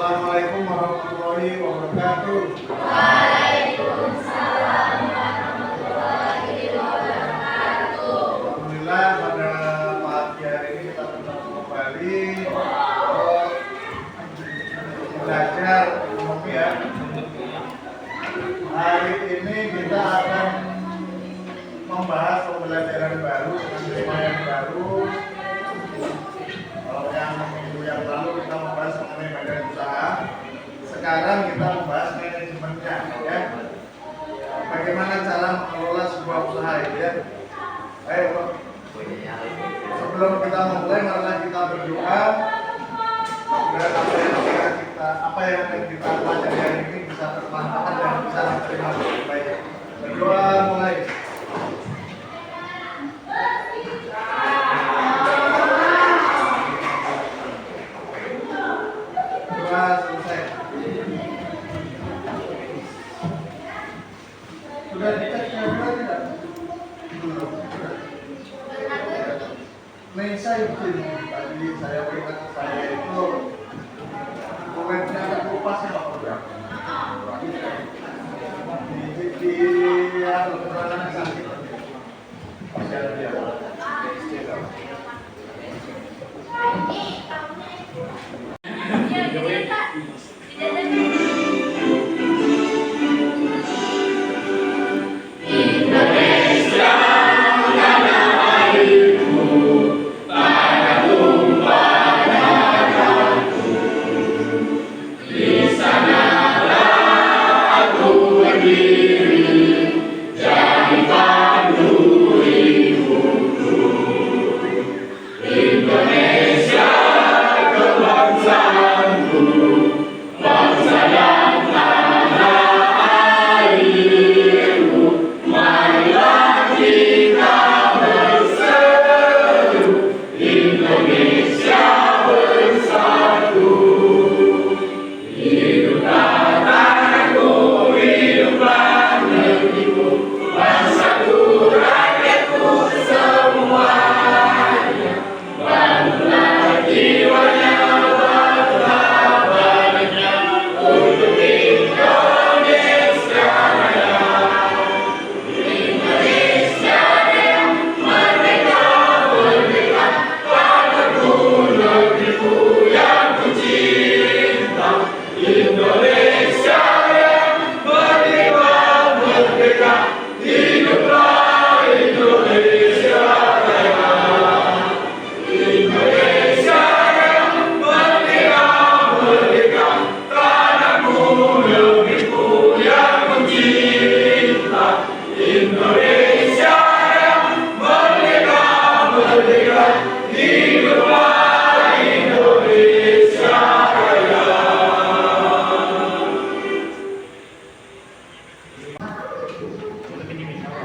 Assalamualaikum warahmatullahi wabarakatuh. Waalaikumsalam warahmatullahi wabarakatuh. Alhamdulillah pada pagi hari ini kita bertemu kembali untuk belajar ekonomi ya. Hari ini kita akan membahas pembelajaran baru dengan tema yang baru. Kalau yang minggu yang lalu kita membahas mengenai badan usaha, sekarang kita membahas manajemennya ya. Bagaimana cara mengelola sebuah usaha ya. Ayo, sebelum kita memulai, marilah kita berdoa agar apa yang kita pelajari hari ini bisa bermanfaat dan bisa diterima dengan baik. Berdoa mulai. Doa selesai. Sudah dicek kamera tidak? Belum. Saya izin tadi saya berikan saya itu komennya ada kupasnya Pak Program. Di keterangan sakit.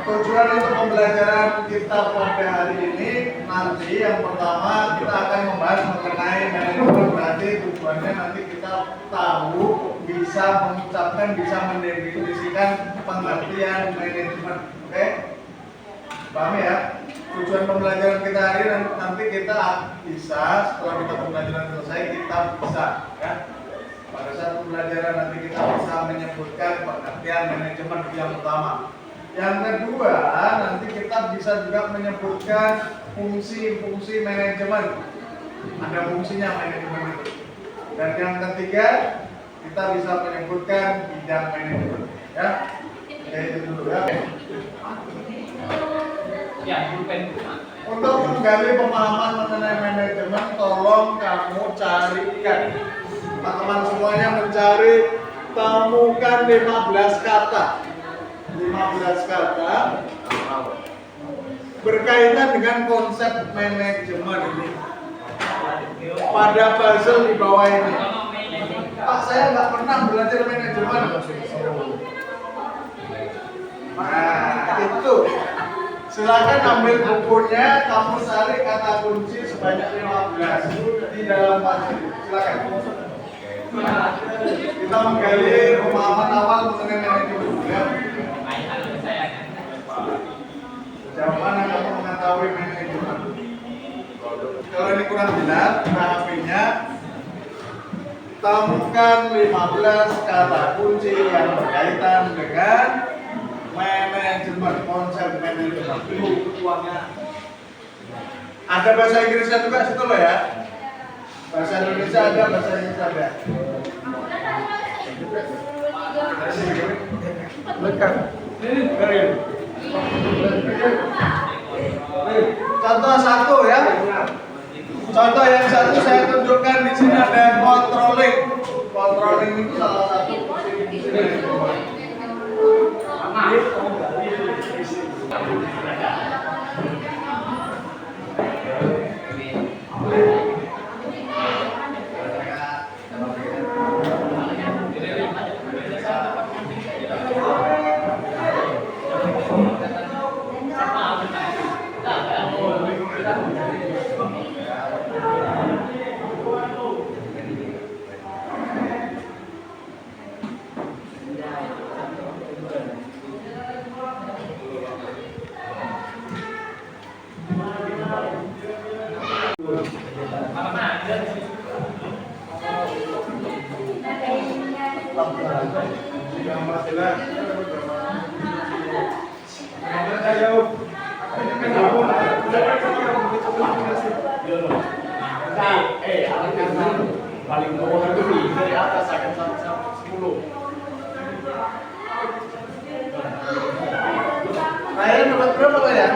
Tujuan untuk pembelajaran kita pada hari ini nanti yang pertama kita akan membahas mengenai manajemen. Berarti tujuannya nanti kita tahu, bisa mengucapkan, bisa mendefinisikan pengertian manajemen. Oke? Paham ya? Tujuan pembelajaran kita hari ini nanti kita bisa setelah kita pembelajaran selesai kita bisa ya. Pada saat pembelajaran nanti kita bisa menyebutkan pengertian manajemen yang pertama. Yang kedua, nanti kita bisa juga menyebutkan fungsi-fungsi manajemen. Ada fungsinya manajemen itu. Dan yang ketiga, kita bisa menyebutkan bidang manajemen. Ya, itu dulu ya. Untuk menggali pemahaman mengenai manajemen, tolong kamu carikan. Teman-teman semuanya mencari, temukan 15 kata. 15 kata berkaitan dengan konsep manajemen ini. Pada puzzle di bawah ini. Pak, saya nggak pernah belajar manajemen. Nah, itu. Silakan ambil bukunya, kamu cari kata kunci sebanyak 15 di dalam puzzle. Silakan. Kita menggali pemahaman awal mengenai manajemen. Ya. Sejauh mana kamu mengetahui manajemen? Kalau ini kurang jelas, HP-nya Temukan 15 kata kunci yang berkaitan dengan manajemen, konsep manajemen. Ada bahasa Inggrisnya juga situ loh ya. Bahasa Indonesia ada, bahasa Inggris ada. Contoh satu ya. Contoh yang satu saya tunjukkan di sini ada controlling. Controlling itu salah satu di sini. Paling bawah itu dari atas akan sampai 10. Kalian dapat berapa kalian?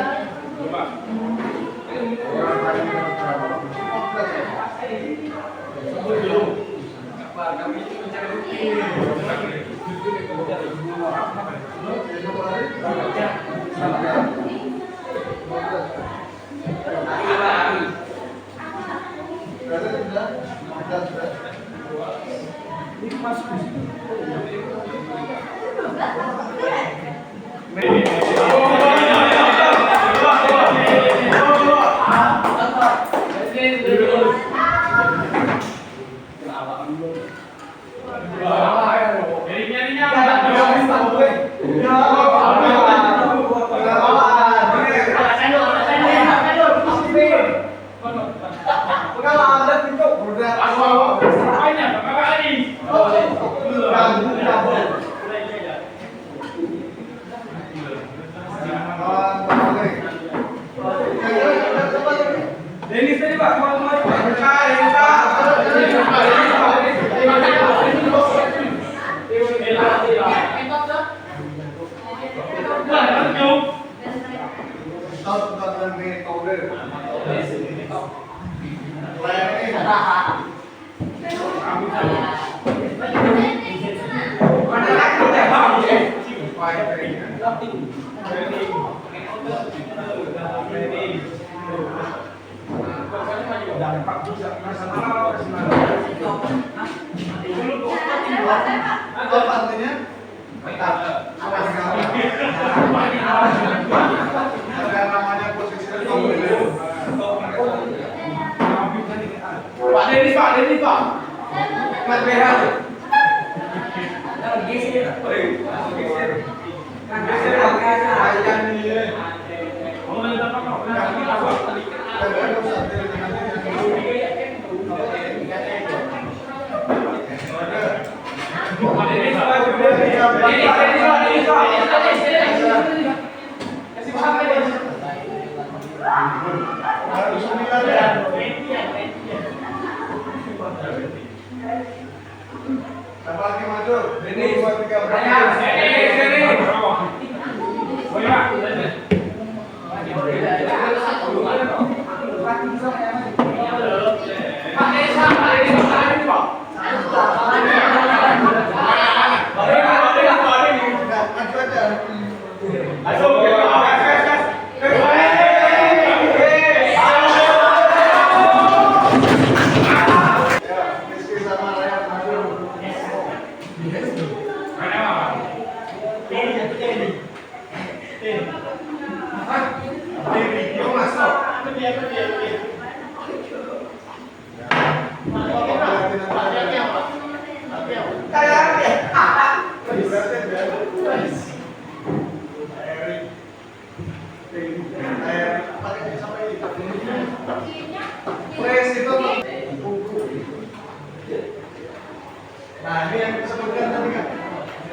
Nah, ini yang disebutkan tadi kan.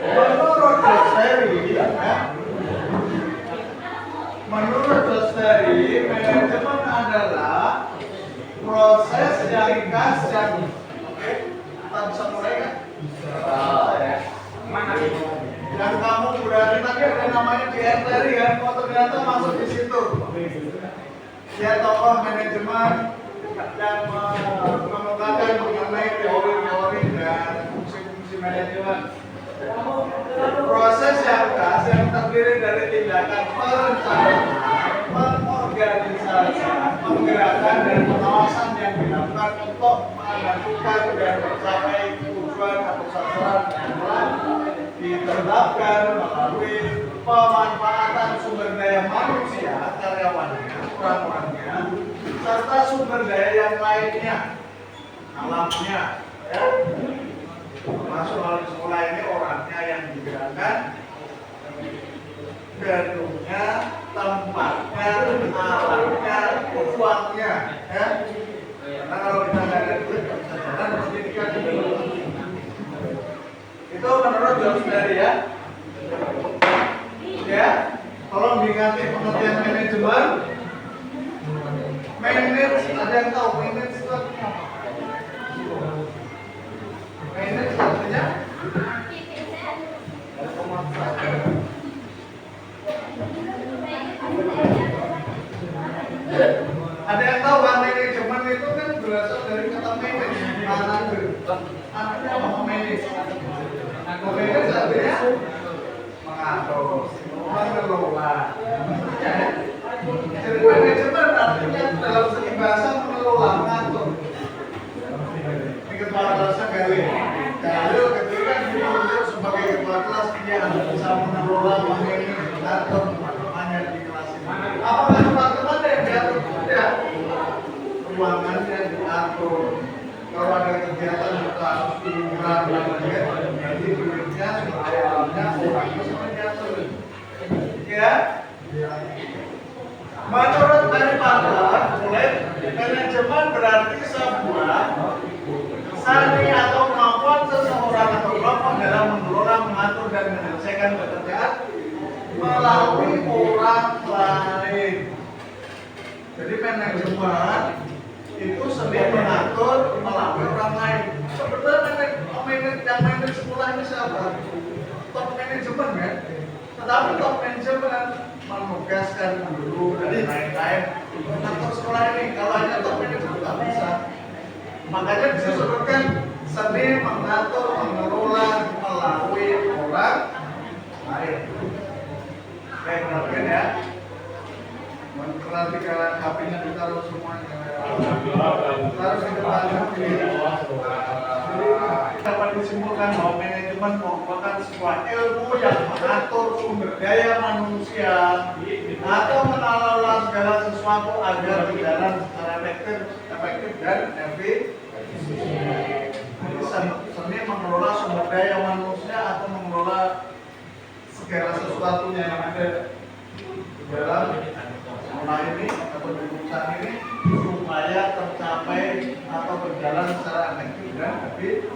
Menurut Josteri, ya, menurut Josteri, manajemen adalah proses yang khas yang oke, kita bisa mulai kan? Mana itu? Yang kamu berarti tadi ada namanya Josteri kan? Oh ternyata masuk di situ. Dia tokoh manajemen yang mengemukakan mengenai teori-teori dan fungsi-fungsi manajemen. Proses yang khas yang terdiri dari tindakan perencanaan, pengorganisasian, penggerakkan dan pengawasan yang dilakukan untuk menentukan dan mencapai tujuan atau sasaran yang telah ditetapkan melalui pemanfaatan sumber daya manusia, karyawannya, orang-orangnya, serta sumber daya yang lainnya, alamnya, ya. Masuk melalui sekolah ini orangnya yang digerakkan, gedungnya, tempatnya, alatnya, uangnya, ya. Karena kalau kita nggak ada duit, nggak bisa jalan pendidikan itu. Itu menurut Josteri ya. Ya, tolong diingat pengertian manajemen. Manage, ada yang tahu manage itu artinya apa? Manage artinya ada yang tahu kan manajemen itu kan berasal dari kata manage, manager. Artinya apa manage? Manage artinya mengatur, mengelola. Jadi manajemen artinya dalam segi bahasa mengelola, mengatur. Ini kepala kelasnya Galil. Galil ketika ditunjuk sebagai kepala kelas dia bisa mengelola, memanage, mengatur teman-temannya di kelas ini. Apakah teman-teman yang diatur? Tidak. Ruangannya diatur. Kalau ada kegiatan kita harus diingat jadi duitnya, alamnya, orangnya semua diatur. Ya. Menurut dari Parler, manajemen berarti sebuah seni atau kemampuan seseorang atau kelompok dalam mengelola, mengatur dan menyelesaikan pekerjaan melalui orang lain. Jadi manajemen itu seni mengatur melalui orang lain. Sebenarnya yang manage sekolah ini siapa? Top manajemen kan? Tetapi top manajemen menugaskan guru dan lain-lain mengatur sekolah ini. Kalau hanya top manajemen nggak bisa. Makanya disebutkan seni mengatur, mengelola melalui orang lain. Baik, perhatikan ya. Nanti kalian HP-nya ditaruh semuanya. Harus diketahui. Jadi dapat disimpulkan bahwa manajemen merupakan sebuah ilmu yang mengatur sumber daya manusia atau mengelola segala sesuatu agar berjalan secara efektif dan efisien. Seni mengelola sumber daya manusia atau mengelola segala sesuatunya yang ada di dalam sekolah ini atau di perusahaan ini supaya tercapai atau berjalan secara efektif dan efisien.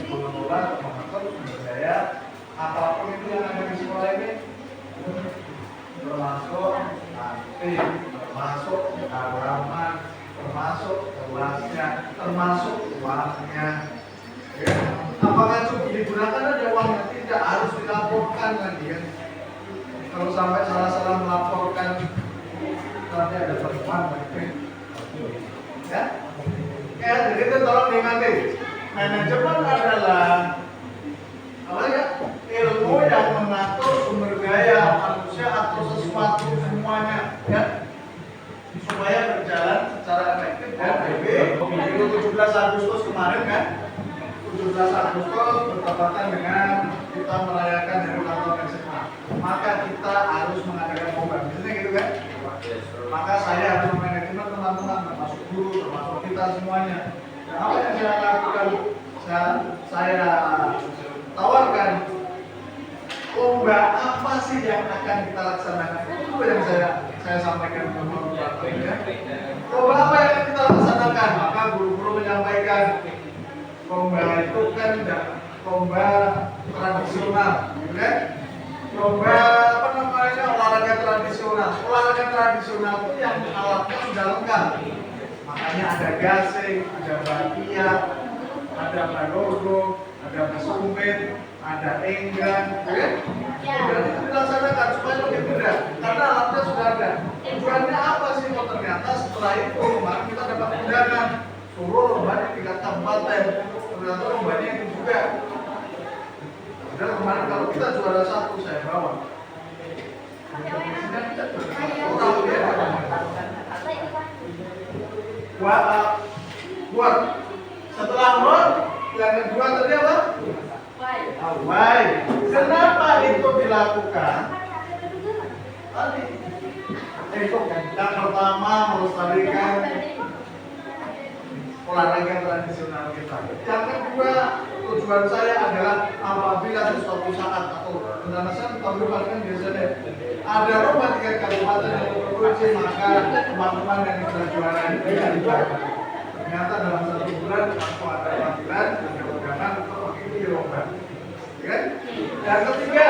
Mengelola atau mengatur sumber daya apapun itu yang ada di sekolah ini, termasuk kantin, termasuk halaman, termasuk kelasnya, termasuk uangnya. Ya. Apakah cukup digunakan ada uangnya? Tidak, harus dilaporkan lagi ya. Kalau sampai salah-salah melaporkan, nanti ada pertemuan lagi. Ya, ya, jadi itu tolong diingatin. Manajemen adalah apa ya? Ilmu yang mengatur sumber daya manusia atau sesuatu semuanya, ya, supaya berjalan secara efektif dan efektif. Itu 17 Agustus kemarin kan? 17 Agustus bertepatan dengan kita merayakan Hari Ulang Tahun SMA. Maka kita harus mengadakan program, biasanya gitu kan? Maka saya harus memanajemen teman-teman, termasuk guru, termasuk kita semuanya. Dan apa yang saya lakukan? Saya tawarkan lomba apa sih yang akan kita laksanakan? Itu yang saya sampaikan ke guru. Lomba apa yang kita laksanakan? Maka guru lomba tradisional, gitu kan? Lomba apa namanya, olahraga tradisional. Olahraga tradisional itu yang alatnya sudah lengkap. Makanya ada gasing, ada bakia, ada barogo, ada besumit, ada enggan, gitu kan? Dan itu dilaksanakan supaya lebih mudah, karena alatnya sudah ada. Tujuannya apa sih? Oh, ternyata setelah itu kemarin kita dapat undangan suruh lomba di tingkat kabupaten. Ternyata lombanya itu juga. Dan kemarin kalau kita juara 1 saya bawa. Buat setelah buat yang kedua tadi apa? Baik. Kenapa itu dilakukan? Tadi yang pertama melestarikan olahraga tradisional kita. Yang kedua, tujuan saya adalah apabila suatu saat atau rencana tahun depan kan biasanya ada lomba tingkat kabupaten atau provinsi, maka teman-teman yang sudah juara itu dilibatkan. Ternyata dalam 1 bulan aku ada panggilan, ada undangan untuk mengikuti lomba. Ya? Yang ketiga,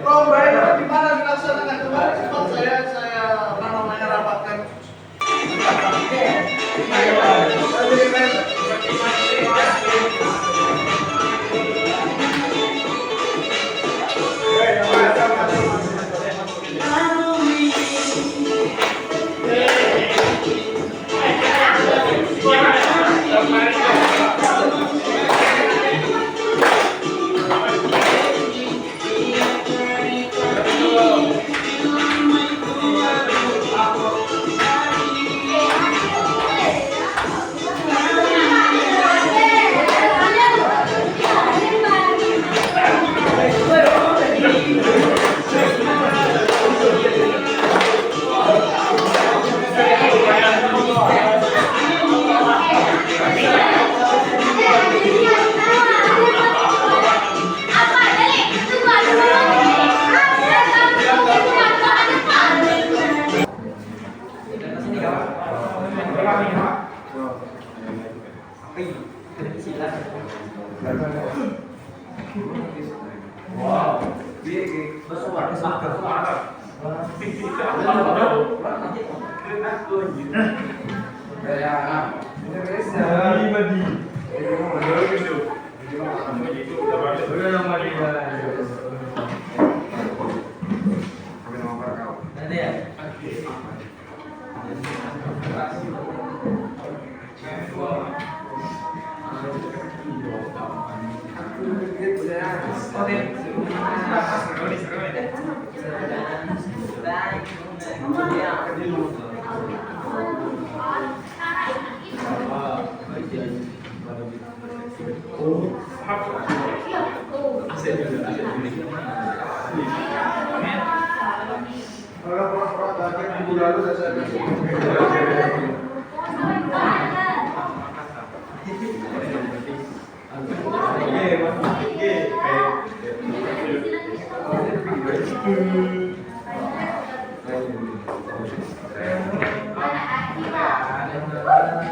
lomba itu di mana dilaksanakan? Kemarin sempat saya apa namanya rapatkan.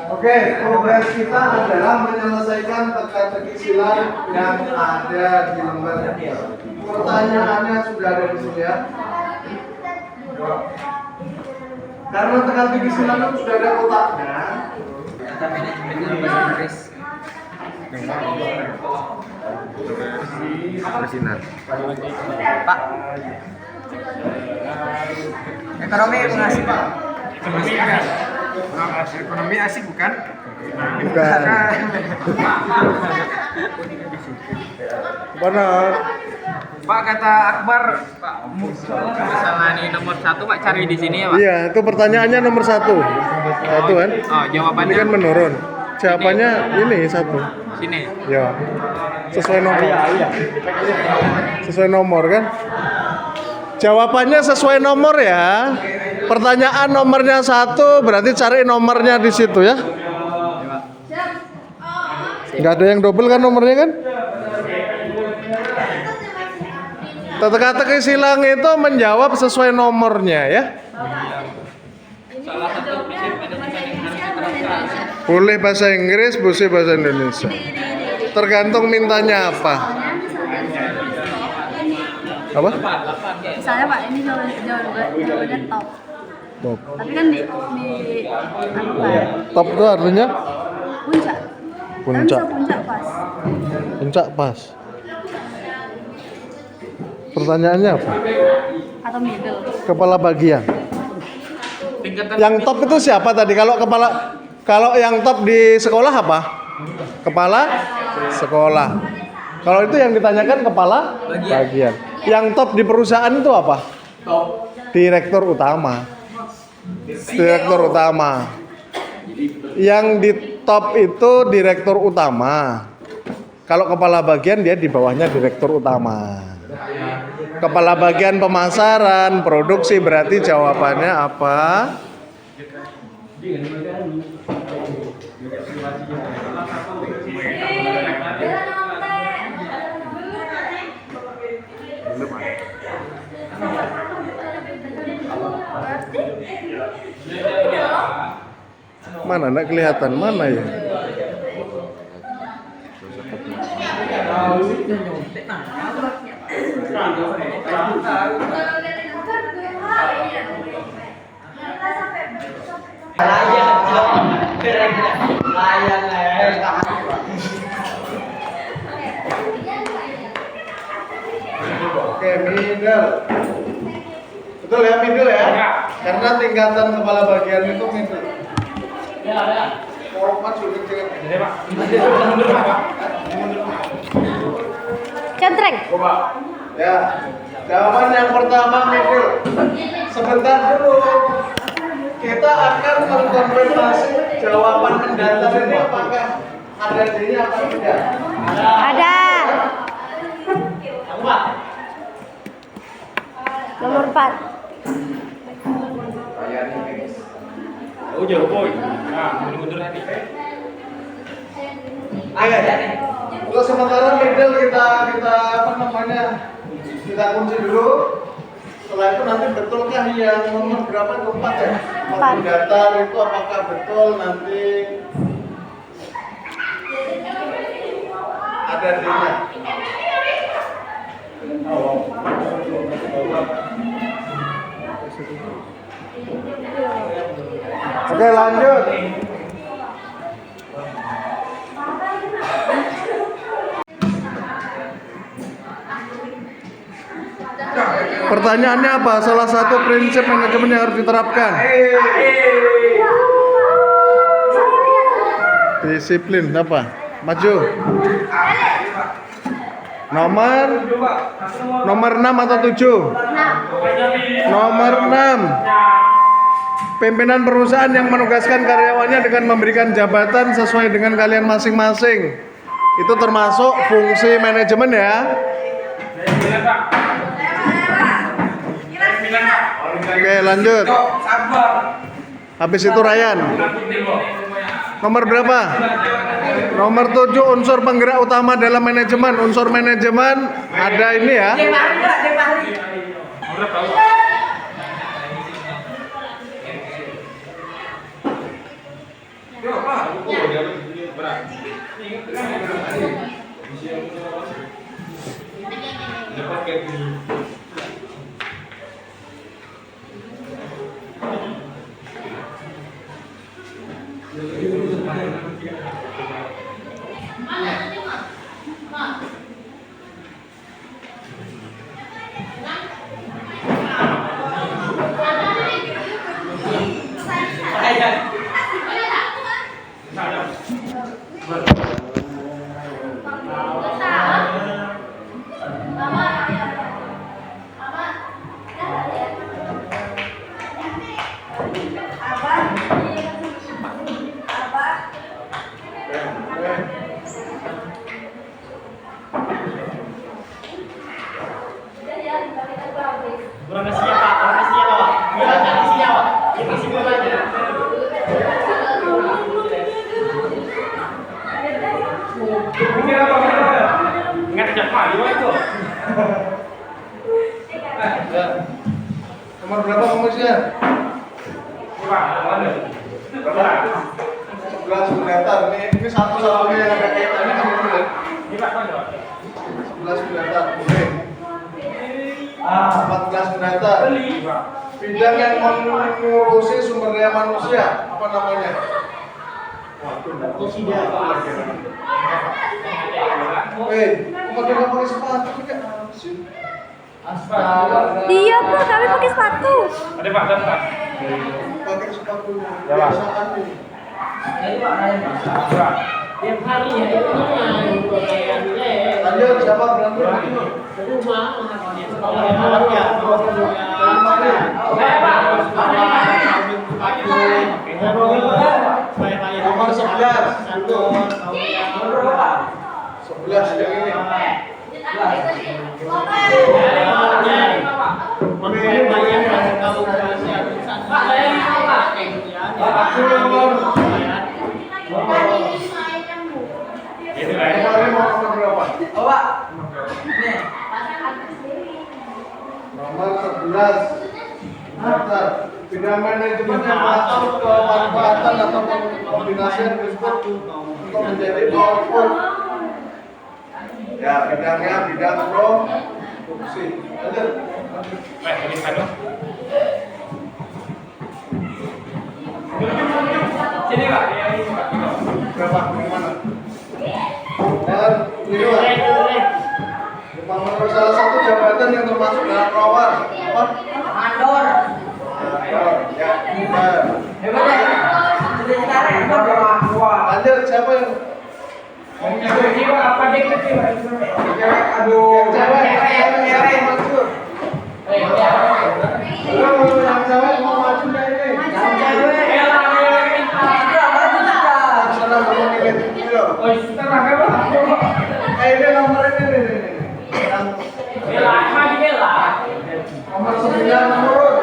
Oke, progres kita adalah menyelesaikan teka-teki silang yang ada di lembar. Pertanyaannya sudah ada di sini ya. Karena teka-teki silang itu sudah ada kotaknya. Kata manajemennya bahasa Inggris. Bersinar. Pak. Ekonomi mengasih Pak. Ekonomi asik bukan? Bukan. Benar. Pak kata Akbar, Pak misalnya ini nomor 1 Pak cari di sini ya Pak? Iya, itu pertanyaannya nomor 1. Satu kan? Oh jawabannya? Ini kan menurun. Jawabannya ini 1. Sini. Ya. Sesuai nomor. Sesuai nomor kan? Jawabannya sesuai nomor ya. Pertanyaan nomornya 1 berarti cari nomornya di situ ya. Nggak ada yang double kan nomornya kan? Teka-teki silang itu menjawab sesuai nomornya ya. Salah satu prinsip manajemen yang harus diterapkan. Boleh bahasa Inggris, boleh bahasa Indonesia. Tergantung mintanya apa. Apa? Misalnya Pak, ini jawabannya top. Top. Tapi kan di apa ya? Top itu artinya Puncak. Puncak. Kan bisa puncak pas. puncak pas. Pertanyaannya apa? Atau middle. Kepala bagian. Tingkatan Yang top itu siapa tadi? Kalau yang top di sekolah apa? Kepala sekolah. Kalau itu yang ditanyakan kepala bagian. Yang top di perusahaan itu apa? Top. Direktur utama. Direktur utama. Yang di top itu direktur utama. Kalau kepala bagian dia di bawahnya direktur utama. Kepala bagian pemasaran, produksi, berarti jawabannya apa? Mana enggak kelihatan mana ya? Oke, middle. Betul ya, middle ya? Karena tingkatan kepala bagian itu middle. Format sudah tingkat. Centreng. Ya, jawaban yang pertama middle. Sebentar dulu. Kita akan mengkonfirmasi jawaban mendatar ini apakah ada D-nya apa tidak. Ada. Nomor 4. Oh jauh boy. Nah, mundur nanti. Agak ya. Untuk sementara middle kita apa namanya? Kita kunci dulu. Setelah itu nanti betulkah yang nomor berapa itu 4 ya? Mendatar itu apakah betul nanti ada D-nya? Oke, lanjut. Pertanyaannya apa? Salah satu prinsip manajemen yang harus diterapkan. Disiplin apa? Maju. Nomor 6 atau 7? Nomor 6. Pimpinan perusahaan yang menugaskan karyawannya dengan memberikan jabatan sesuai dengan kalian masing-masing. Itu termasuk fungsi manajemen ya. Oke, lanjut. Habis itu Ryan. Nomor berapa? Nomor 7, unsur penggerak utama dalam manajemen. Unsur manajemen ada ini ya. Nomor berapa komisian? 11 mendatar. Ini satu-satunya yang ada kaitannya kan itu. mendaftar. Boleh. 14 mendaftar. Bidang yang mengurusi sumber daya manusia, apa namanya? Weh, kok nggak pakai sepatu kan? Iya bu, kami pakai sepatu. Ada Pak, ada Pak. Pakai sepatu. Ya, Pak. Biasaan nih. Tiap hari ya itu Lanjut, siapa berani? Nomor 11. 11 yang ini. Kemarin mau nomor berapa? Nomor 11. Daftar. Bidang manajemen yang mengatur kemanfaatan atau kombinasi tersebut untuk menjadi output. Ya, bidangnya bidang produksi. Lanjut. Baik, ini kado. Sini Pak. Berapa? Bagaimana? Dan ini Pak. Menurut salah satu jabatan yang termasuk dalam rawar apa? mandor. Ya, benar. Lanjut, siapa yang Apa dek kecil? Yang cewek, yang maju. Yang cewek mau maju nggak ini? Sana mau milih video. Ini nomor ini. Nomor 9 menurun.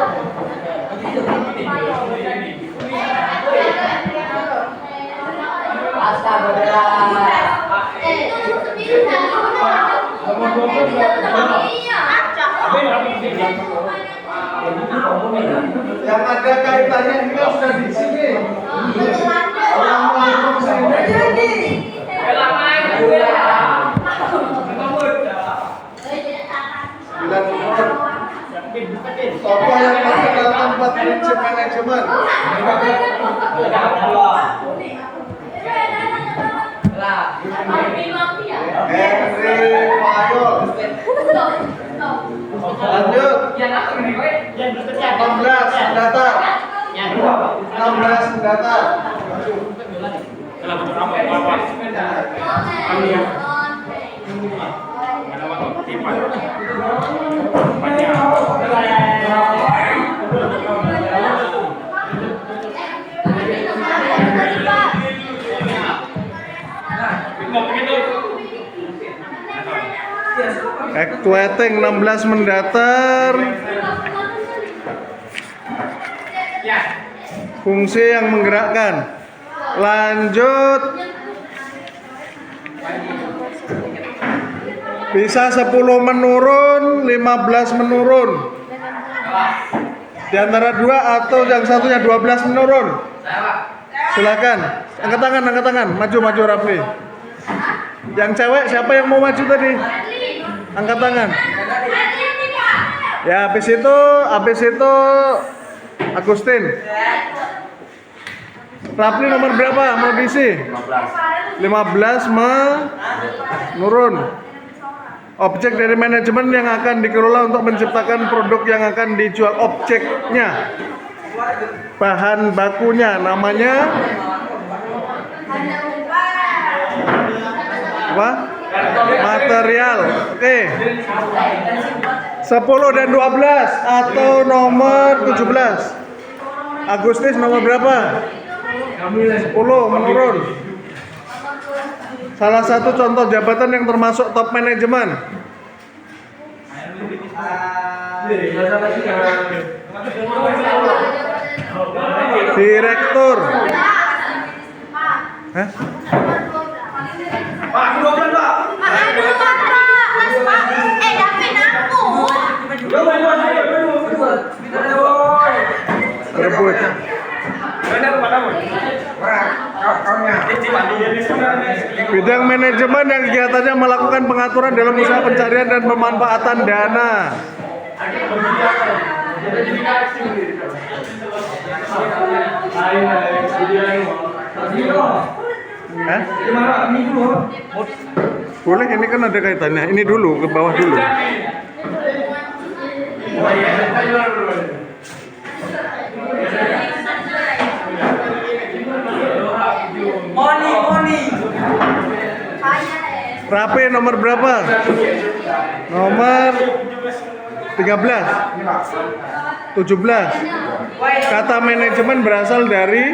Yang ada kaitannya ini kan sudah di sini. Yang langsung sini. Bilang menurun. Tokoh yang masuk dalam tempat prinsip manajemen. Henry Mayol. Lanjut. 16 data. 16 data. Dalam bentuk apa? Apa? Kami ya. Ada waktu tipat. Banyak. Actuating 16 mendatar. Fungsi yang menggerakkan. Lanjut. Bisa 10 menurun, 15 menurun. Di antara dua atau yang satunya 12 menurun. Silakan. Angkat tangan. Maju Rafli. Yang cewek siapa yang mau maju tadi? Angkat tangan. Ya, habis itu Agustin. Rafli nomor berapa? Mau diisi? 15 menurun. Objek dari manajemen yang akan dikelola untuk menciptakan produk yang akan dijual. Objeknya, bahan bakunya, namanya apa? Material. Oke. 10 dan 12 atau nomor 17. Agustus nomor berapa? 10 menurun. Salah satu contoh jabatan yang termasuk top manajemen. Direktur. Hah? Pak, Davin aku. Berebut. Bidang manajemen yang kegiatannya melakukan pengaturan dalam usaha pencarian dan pemanfaatan dana. Hah? Boleh, ini kan ada kaitannya. Ini dulu, ke bawah dulu. Moni. Rapi nomor berapa? Nomor 13. 17. Kata manajemen berasal dari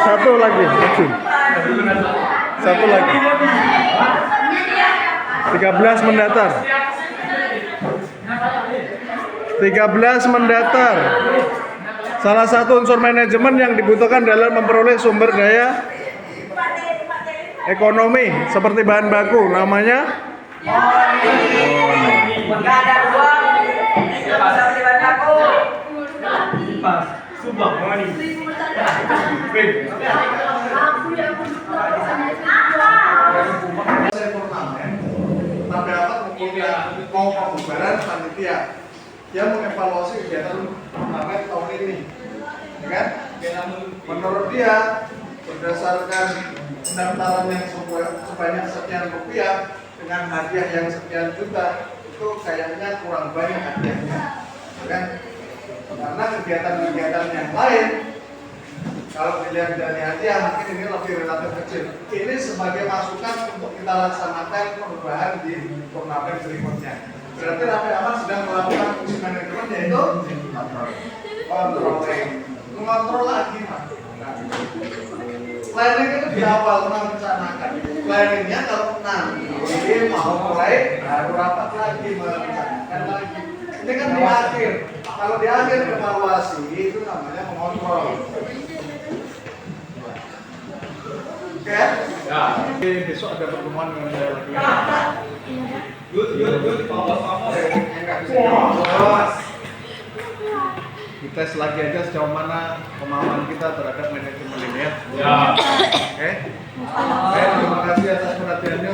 satu lagi, maju. Satu lagi. 13 mendatar. 13 mendatar. Salah satu unsur manajemen yang dibutuhkan dalam memperoleh sumber daya ekonomi seperti bahan baku, namanya Enggak ada uang. Enggak bisa beli bahan baku. Sumpah, money. Saya turnamen, tapi apa mau pembubaran panitia. Dia mengevaluasi kegiatan turnamen tahun ini, ya kan? Menurut dia, berdasarkan pendaftaran yang sebanyak sekian rupiah dengan hadiah yang sekian juta, itu kayaknya kurang banyak hadiahnya, ya kan? Karena kegiatan-kegiatan yang lain, kalau dilihat dari hadiah mungkin ini lebih relatif kecil. Ini sebagai masukan untuk kita laksanakan perubahan di turnamen berikutnya. Berarti Raffi Ahmad sedang melakukan fungsi manajemen, yaitu controlling. Mengontrol lagi, Mas. Planning itu di awal merencanakan. Planningnya kalau nanti mau mulai baru rapat lagi merencanakan lagi. Ini kan di akhir. Kalau di akhir evaluasi itu namanya mengontrol. Oke? Ya. besok ada pertemuan dengan saya lagi. Kita lagi aja sejauh mana pemahaman kita terhadap manajemen ini ya. Ya. Oke. Terima kasih atas perhatiannya.